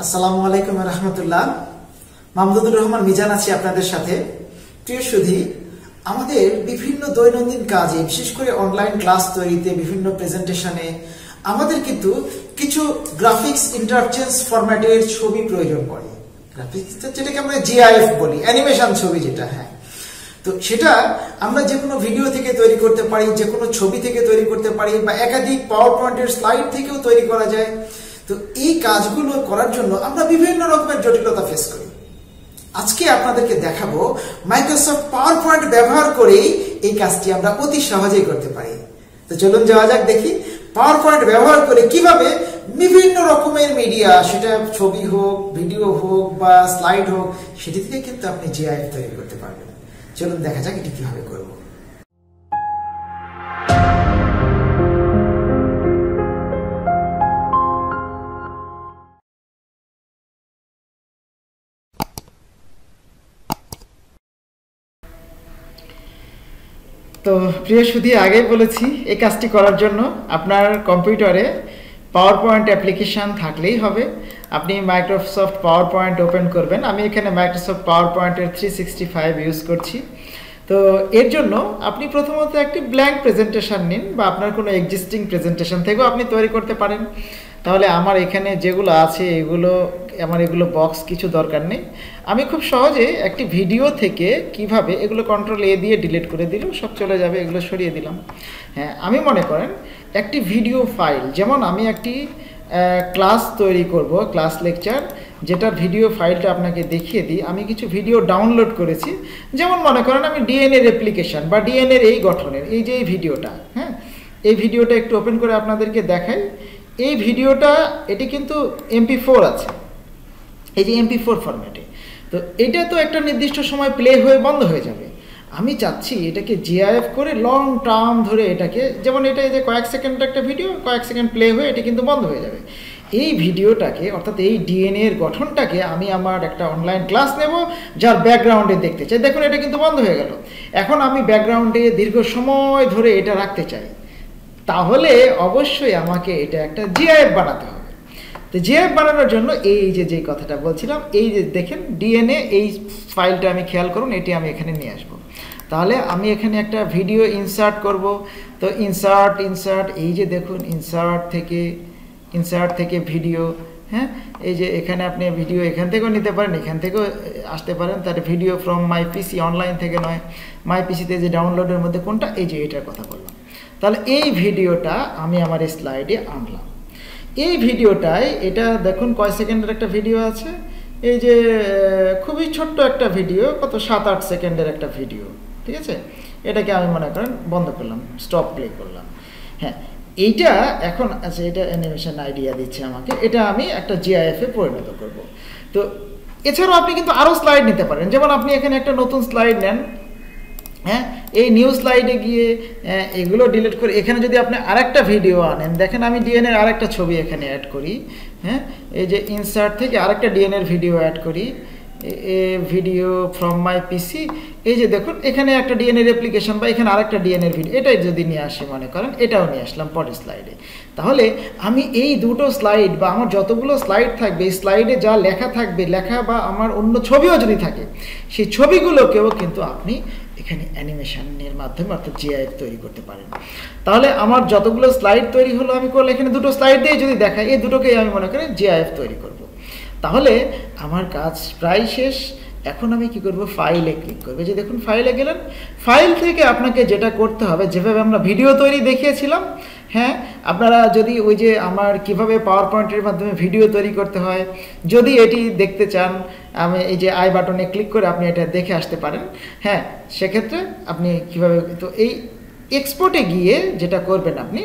আসসালামু আলাইকুম ওয়া রাহমাতুল্লাহ। মামদুদুর রহমান মিজান আছি আপনাদের সাথে। প্রিয় সুধী, আমাদের বিভিন্ন দৈনন্দিন কাজে, বিশেষ করে অনলাইন ক্লাস তৈরিতে, বিভিন্ন প্রেজেন্টেশনে আমাদের কিন্তু কিছু গ্রাফিক্স ইন্টারচেঞ্জ ফরম্যাটের ছবি প্রয়োজন পড়ে। গ্রাফিক্স যেটাকে আমরা GIF বলি, অ্যানিমেশন ছবি যেটা। হ্যাঁ, তো সেটা আমরা যে কোনো ভিডিও থেকে তৈরি করতে পারি, যে কোনো ছবি থেকে তৈরি করতে পারি, বা একাধিক পাওয়ার পয়েন্টের স্লাইড থেকেও তৈরি করা যায়। তো এই কাজগুলো করার জন্য আমরা বিভিন্ন রকমের জটিলতা ফেস করি। আজকে আপনাদেরকে দেখাবো মাইক্রোসফট পাওয়ার পয়েন্ট ব্যবহার করেই এই কাজটি আমরা অতি সহজেই করতে পারি। তো চলুন যাওয়া যাক, দেখি পাওয়ার পয়েন্ট ব্যবহার করে কিভাবে বিভিন্ন রকমের মিডিয়া, সেটা ছবি হোক, ভিডিও হোক বা স্লাইড হোক, সেটি থেকে কিন্তু আপনি GIF তৈরি করতে পারবেন। চলুন দেখা যাক এটি কিভাবে করব। তো প্রিয় সুধী, আগেই বলেছি এই কাজটি করার জন্য আপনার কম্পিউটারে পাওয়ার পয়েন্ট অ্যাপ্লিকেশান থাকলেই হবে। আপনি মাইক্রোসফট পাওয়ার পয়েন্ট ওপেন করবেন। আমি এখানে মাইক্রোসফট পাওয়ার পয়েন্টের 365 ইউজ করছি। তো এর জন্য আপনি প্রথমত একটি ব্ল্যাঙ্ক প্রেজেন্টেশন নিন, বা আপনার কোনো এক্সিস্টিং প্রেজেন্টেশন থেকেও আপনি তৈরি করতে পারেন। তাহলে আমার এখানে যেগুলো আছে এগুলো বক্স কিছু দরকার নেই। আমি খুব সহজে একটি ভিডিও থেকে কিভাবে এগুলো Ctrl+A দিয়ে ডিলিট করে দিলেও সব চলে যাবে, এগুলো সরিয়ে দিলাম। হ্যাঁ, আমি মনে করেন একটি ভিডিও ফাইল, যেমন আমি একটি ক্লাস তৈরি করব, ক্লাস লেকচার, যেটা ভিডিও ফাইলটা আপনাকে দেখিয়ে দিই। আমি কিছু ভিডিও ডাউনলোড করেছি, যেমন মনে করেন আমি ডিএনএ রেপ্লিকেশন বা ডিএনএর এই গঠনের এই যে এই ভিডিওটা, হ্যাঁ, এই ভিডিওটা একটু ওপেন করে আপনাদেরকে দেখাই। এই ভিডিওটা এটি কিন্তু MP4 আছে, এই যে MP4 ফরম্যাটে। তো এটা তো একটা নির্দিষ্ট সময় প্লে হয়ে বন্ধ হয়ে যাবে। আমি চাচ্ছি এটাকে GIF করে লং টার্ম ধরে এটাকে, যেমন এটা এই যে কয়েক সেকেন্ড একটা ভিডিও, কয়েক সেকেন্ড প্লে হয়ে এটি কিন্তু বন্ধ হয়ে যাবে। এই ভিডিওটাকে, অর্থাৎ এই ডিএনএ এর গঠনটাকে আমি আমার একটা অনলাইন ক্লাস নেব, যার ব্যাকগ্রাউন্ডে দেখতে চাই। দেখুন এটা কিন্তু বন্ধ হয়ে গেল। এখন আমি ব্যাকগ্রাউন্ডে দীর্ঘ সময় ধরে এটা রাখতে চাই, তাহলে অবশ্যই আমাকে এটা একটা GIF বানাতে হবে। তো GIF বানানোর জন্য এই যে কথাটা বলছিলাম, এই যে দেখেন ডিএনএ, এই ফাইলটা আমি খেয়াল করুন, এটি আমি এখানে নিয়ে আসবো। তাহলে আমি এখানে একটা ভিডিও ইনসার্ট করব। তো ইনসার্ট, এই যে দেখুন ইনসার্ট থেকে ভিডিও, হ্যাঁ, এই যে এখানে আপনি ভিডিও এখান থেকেও নিতে পারেন, এখান থেকেও আসতে পারেন। তার video from my PC, online থেকে নয়, মাই পিসিতে যে ডাউনলোডের মধ্যে কোনটা, এই যে এটার কথা বললাম। তাহলে এই ভিডিওটা আমি আমার স্লাইডে আনলাম। এই ভিডিওটায়, এটা দেখুন কয় সেকেন্ডের একটা ভিডিও আছে, এই যে খুবই ছোট্ট একটা ভিডিও, কত 7-8 সেকেন্ডের একটা ভিডিও, ঠিক আছে। এটাকে আমি মনে করেন বন্ধ করলাম, স্টপ প্লে করলাম। হ্যাঁ, এইটা এখন আচ্ছা, এটা অ্যানিমেশন আইডিয়া দিচ্ছে আমাকে, এটা আমি একটা GIF-এ পরিণত করব। তো এছাড়াও আপনি কিন্তু আরও স্লাইড নিতে পারেন, যেমন আপনি এখানে একটা নতুন স্লাইড নেন, হ্যাঁ, এই নিউ স্লাইডে গিয়ে এগুলো ডিলিট করে এখানে যদি আপনি আরেকটা ভিডিও আনেন, দেখেন আমি ডিএনএর আরেকটা ছবি এখানে অ্যাড করি, হ্যাঁ, এই যে ইনসার্ট থেকে আরেকটা ডিএনএর ভিডিও অ্যাড করি, ভিডিও ফ্রম মাই পিসি, এই যে দেখুন এখানে একটা ডিএনএ রেপ্লিকেশন বা এখানে আরেকটা ডিএনএর ভিডিও, এটাই যদি নিয়ে আসি মনে করেন, এটাও নিয়ে আসলাম পরের স্লাইডে। তাহলে আমি এই দুটো স্লাইড বা আমার যতগুলো স্লাইড থাকবে, এই স্লাইডে যা লেখা থাকবে, লেখা বা আমার অন্য ছবিও যদি থাকে, সেই ছবিগুলোকেও কিন্তু আপনি এখানে অ্যানিমেশনের মাধ্যমে অর্থাৎ GIF তৈরি করতে পারেন। তাহলে আমার যতগুলো স্লাইড তৈরি হলো, আমি করলে এখানে দুটো স্লাইড দিয়ে যদি দেখাই, এই দুটোকেই আমি মনে করি GIF তৈরি করব। তাহলে আমার কাজ প্রায় শেষ। এখন আমি কি করব, ফাইলে ক্লিক করব। যে দেখুন ফাইলে গেলেন, ফাইল থেকে আপনাকে যেটা করতে হবে, যেভাবে আমরা ভিডিও তৈরি দেখিয়েছিলাম, হ্যাঁ, আপনারা যদি ওই যে আমার কিভাবে পাওয়ার পয়েন্টের মাধ্যমে ভিডিও তৈরি করতে হয়, যদি এটি দেখতে চান, আমি এই যে আই বাটনে ক্লিক করে আপনি এটা দেখে আসতে পারেন। হ্যাঁ, সেক্ষেত্রে আপনি কিভাবে, তো এই এক্সপোর্টে গিয়ে যেটা করবেন আপনি,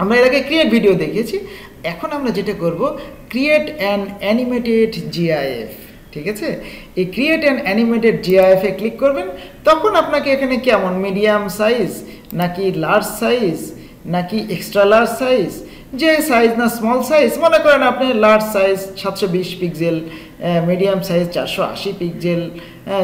আমরা এর আগে ক্রিয়েট ভিডিও দেখিয়েছি, এখন আমরা যেটা করব, ক্রিয়েট অ্যান অ্যানিমেটেড GIF, ঠিক আছে। এই ক্রিয়েট অ্যান অ্যানিমেটেড GIF-এ ক্লিক করবেন। তখন আপনাকে এখানে কেমন মিডিয়াম সাইজ নাকি লার্জ সাইজ নাকি এক্সট্রা লার্জ সাইজ, যে সাইজ না স্মল সাইজ, মনে করেন আপনি large size 720 pixel, medium size 480 pixel,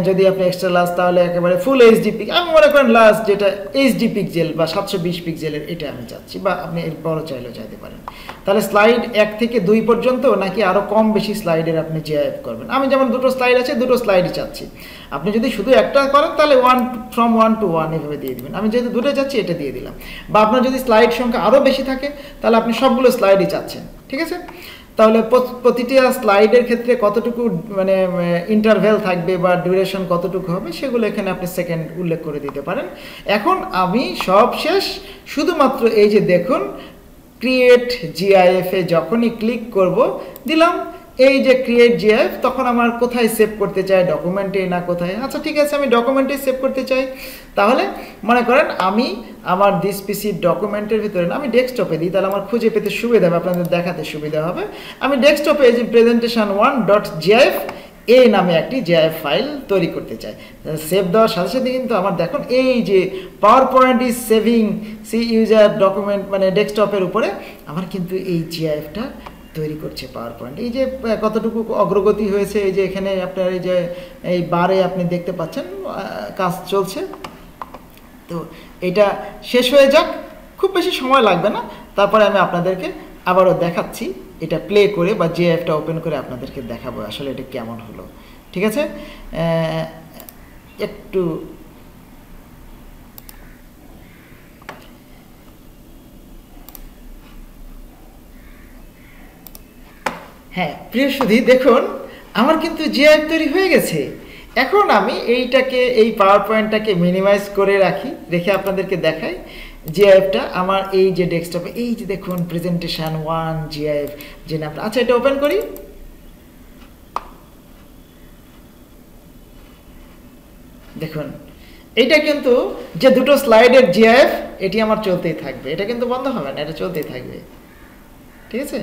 যদি আপনি এক্সট্রা লার্জ তাহলে একেবারে ফুল এইচডি পিক, আমি মনে করেন লার্জ যেটা এইচডি পিক্সেল বা 720 পিক্সেলের এটা আমি চাচ্ছি, বা আপনি এর বড় চাইলেও চাইতে পারেন। তাহলে স্লাইড 1 থেকে 2 পর্যন্ত নাকি আরও কম বেশি স্লাইডের আপনি জিআইএফ করবেন? আমি যেমন 2টো স্লাইড আছে, 2টো স্লাইডই চাচ্ছি। আপনি যদি শুধু একটা করেন তাহলে 1 to 1 এভাবে দিয়ে দিবেন। আমি যেহেতু 2টো চাচ্ছি এটা দিয়ে দিলাম। বা আপনার যদি স্লাইড সংখ্যা আরও বেশি থাকে তাহলে আপনি সবগুলো স্লাইডই চাচ্ছেন, ঠিক আছে? তাহলে প্রতিটা স্লাইডের ক্ষেত্রে কতটুকু মানে ইন্টারভ্যাল থাকবে বা ডিউরেশন কতটুকু হবে সেগুলো এখানে আপনি সেকেন্ড উল্লেখ করে দিতে পারেন। এখন আমি সব শেষ, শুধুমাত্র এই যে দেখুন ক্রিয়েট জিআইএফ এ যখনই ক্লিক করব, দিলাম এই যে ক্রিয়েট জিআইএফ, তখন আমার কোথায় সেভ করতে চাই, ডকুমেন্টে না কোথায়? আচ্ছা ঠিক আছে, আমি ডকুমেন্টে সেভ করতে চাই। তাহলে মনে করেন আমি আমার দিস পিসির ডকুমেন্টের ভিতরে না, আমি ডেস্কটপে দিই, তাহলে আমার খুঁজে পেতে সুবিধা হবে, আপনাদের দেখাতে সুবিধা হবে। আমি ডেস্কটপে এই যে presentation1.gif এই নামে একটি জিআইএফ ফাইল তৈরি করতে চাই। সেভ দেওয়ার সাথে সাথে কিন্তু আমার দেখুন এই যে PowerPoint is saving C user document মানে ডেস্কটপের উপরে আমার কিন্তু এই জিআইএফটা তৈরি করছে পাওয়ার পয়েন্ট। এই যে কতটুকু অগ্রগতি হয়েছে, এই যে এখানে আপনার এই যে এই বারে আপনি দেখতে পাচ্ছেন কাজ চলছে। তো এটা শেষ হয়ে যাক, খুব বেশি সময় লাগবে না, তারপরে আমি আপনাদেরকে আবারও দেখাচ্ছি, এটা প্লে করে বা জিআইএফটা ওপেন করে আপনাদেরকে দেখাবো আসলে এটা কেমন হলো। ঠিক আছে, একটু হ্যাঁ প্রিয় সুধী, দেখুন আমার কিন্তু জিআইএফ তৈরি হয়ে গেছে। এখন আমি এইটাকে এই পাওয়ার পয়েন্টটাকে মিনিমাইজ করে রাখি, রেখে আপনাদেরকে দেখাই জিআইএফটা আমার এই যে ডেস্কটপে, এই যে দেখুন presentation1 জিআইএফ যে নামটা। আচ্ছা এটা ওপেন করি, দেখুন এটা কিন্তু যে 2টো স্লাইডের জিআইএফ এটি আমার চলতেই থাকবে, এটা কিন্তু বন্ধ হবে না, এটা চলতেই থাকবে। ঠিক আছে,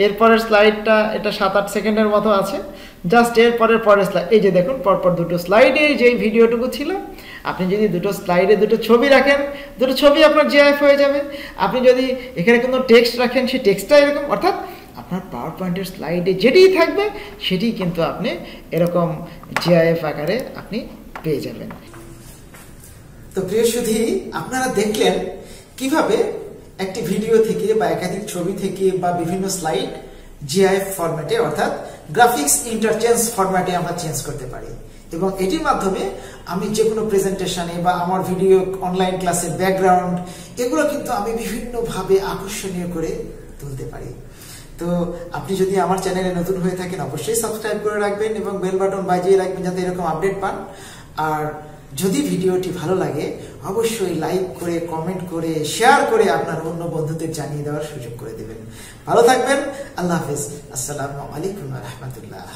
এরপরের স্লাইডটা এটা 7-8 সেকেন্ডের মতো আছে, জাস্ট পরের স্লাইড এই যে দেখুন পরপর 2টো স্লাইডে যেই ভিডিওটুকু ছিল, আপনি যদি 2টো স্লাইডে 2টো ছবি রাখেন, 2টো ছবি আপনার জিআইএফ হয়ে যাবে। আপনি যদি এখানে কোনো টেক্সট রাখেন, সেই টেক্সটটা এরকম, অর্থাৎ আপনার পাওয়ার পয়েন্টের স্লাইডে যেটিই থাকবে সেটি কিন্তু আপনি এরকম জিআইএফ আকারে আপনি পেয়ে যাবেন। তো প্রিয় সুধী, আপনারা দেখলেন কিভাবে একটি ভিডিও থেকে বা একাধিক ছবি থেকে বা বিভিন্ন স্লাইড জিআইএফ ফরম্যাটে অর্থাৎ গ্রাফিক্স ইন্টারচেঞ্জ ফরম্যাটে আমরা চেঞ্জ করতে পারি, এবং এটির মাধ্যমে আমি যে কোনো প্রেজেন্টেশনে বা আমার ভিডিও অনলাইন ক্লাসের ব্যাকগ্রাউন্ড এগুলো কিন্তু আমি বিভিন্নভাবে আকর্ষণীয় করে তুলতে পারি। তো আপনি যদি আমার চ্যানেলে নতুন হয়ে থাকেন অবশ্যই সাবস্ক্রাইব করে রাখবেন এবং বেল বাটন বাজিয়ে রাখবেন যাতে এরকম আপডেট পান। আর যদি ভিডিওটি ভালো লাগে অবশ্যই লাইক করে, কমেন্ট করে, শেয়ার করে আপনার অন্য বন্ধুদের জানিয়ে দেওয়ার সুযোগ করে দেবেন। ভালো থাকবেন, আল্লাহ হাফেজ, আসসালামু আলাইকুম ওয়া রাহমাতুল্লাহ।